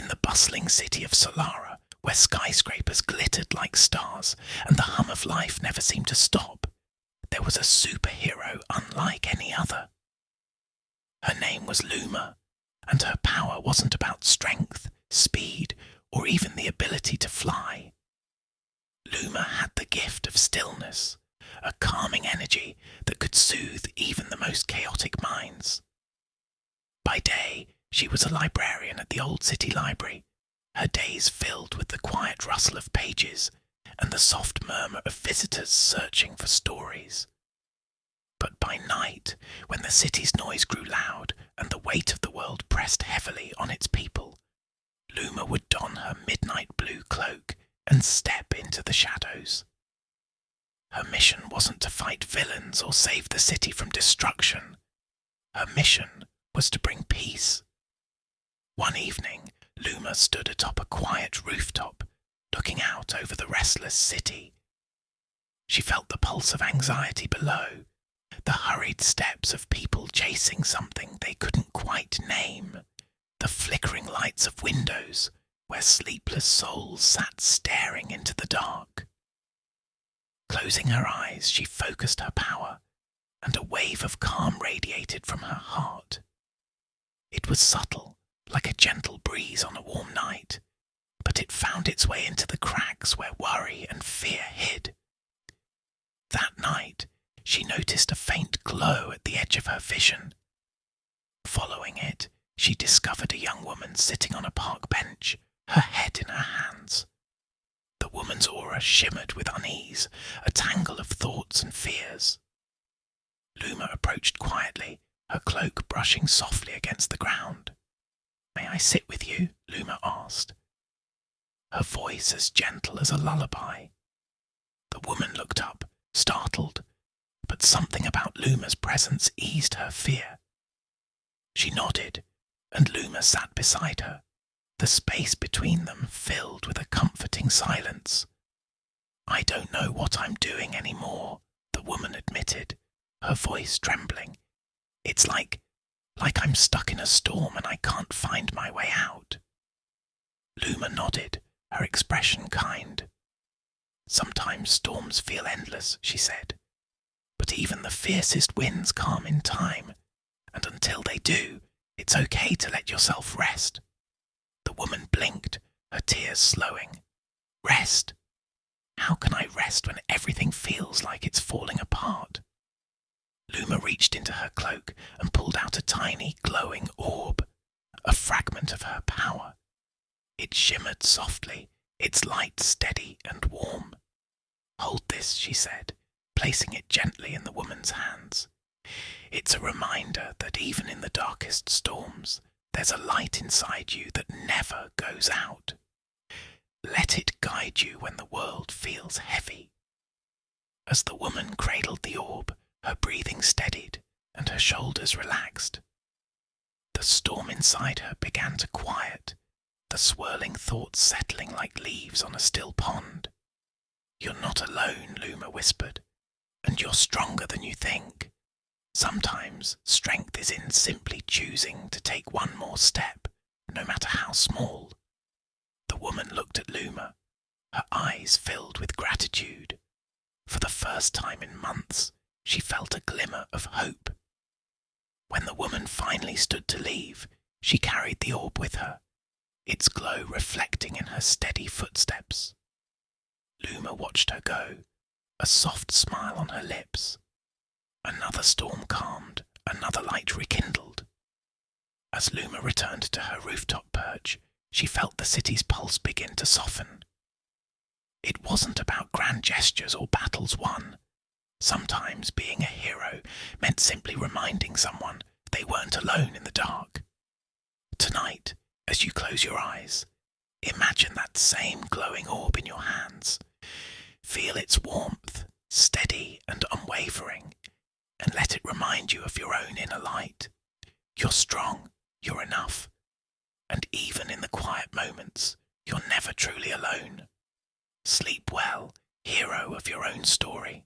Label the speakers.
Speaker 1: the bustling city of Solara, where skyscrapers glittered like stars and the hum of life never seemed to stop, there was a superhero unlike any other. Her name was Luma, and her power wasn't about strength, speed, or even the ability to fly. Luma had the gift of stillness, a calming energy that could soothe even the most chaotic minds. By day, she was a librarian at the old city library, her days filled with the quiet rustle of pages and the soft murmur of visitors searching for stories. But by night, when the city's noise grew loud and the weight of the world pressed heavily on its people, Luma would don her midnight blue cloak and step into the shadows. Her mission wasn't to fight villains or save the city from destruction. Her mission was to bring peace. One evening, Luma stood atop a quiet rooftop, looking out over the restless city. She felt the pulse of anxiety below, the hurried steps of people chasing something they couldn't quite name, the flickering lights of windows where sleepless souls sat staring into the dark. Closing her eyes, she focused her power, and a wave of calm radiated from her heart. It was subtle, like a gentle breeze on a warm night, but it found its way into the cracks where worry and fear hid. That night, she noticed a faint glow at the edge of her vision. Following it, she discovered a young woman sitting on a park bench, her head in her hands. The woman's aura shimmered with unease, a tangle of thoughts and fears. Luma approached quietly, her cloak brushing softly against the ground. "May I sit with you?" Luma asked, her voice as gentle as a lullaby. The woman looked up, startled, but something about Luma's presence eased her fear. She nodded, and Luma sat beside her, the space between them filled with a comforting silence. "I don't know what I'm doing anymore," the woman admitted, her voice trembling. "It's like I'm stuck in a storm and I can't find my way out." Luma nodded, her expression kind. "Sometimes storms feel endless," she said, "but even the fiercest winds calm in time, and until they do, it's okay to let yourself rest." The woman blinked, her tears slowing. "Rest? How can I rest when everything feels like it's falling apart?" Luma reached into her cloak and pulled out a tiny, glowing orb, a fragment of her power. It shimmered softly, its light steady and warm. "Hold this," she said, placing it gently in the woman's hands. "It's a reminder that even in the darkest storms, there's a light inside you that never goes out. Let it guide you when the world feels heavy." As the woman cradled the orb, her breathing steadied and her shoulders relaxed. The storm inside her began to quiet, the swirling thoughts settling like leaves on a still pond. "You're not alone," Luma whispered, "and you're stronger than you think. Sometimes strength is in simply choosing to take one more step, no matter how small." The woman looked at Luma, her eyes filled with gratitude. For the first time in months, she felt a glimmer of hope. When the woman finally stood to leave, she carried the orb with her, its glow reflecting in her steady footsteps. Luma watched her go, a soft smile on her lips. Another storm calmed, another light rekindled. As Luma returned to her rooftop perch, she felt the city's pulse begin to soften. It wasn't about grand gestures or battles won. Sometimes being a hero meant simply reminding someone they weren't alone in the dark. Tonight, as you close your eyes, imagine that same glowing orb in your hands. Feel its warmth, steady and unwavering, and let it remind you of your own inner light. You're strong, you're enough, and even in the quiet moments, you're never truly alone. Sleep well, hero of your own story.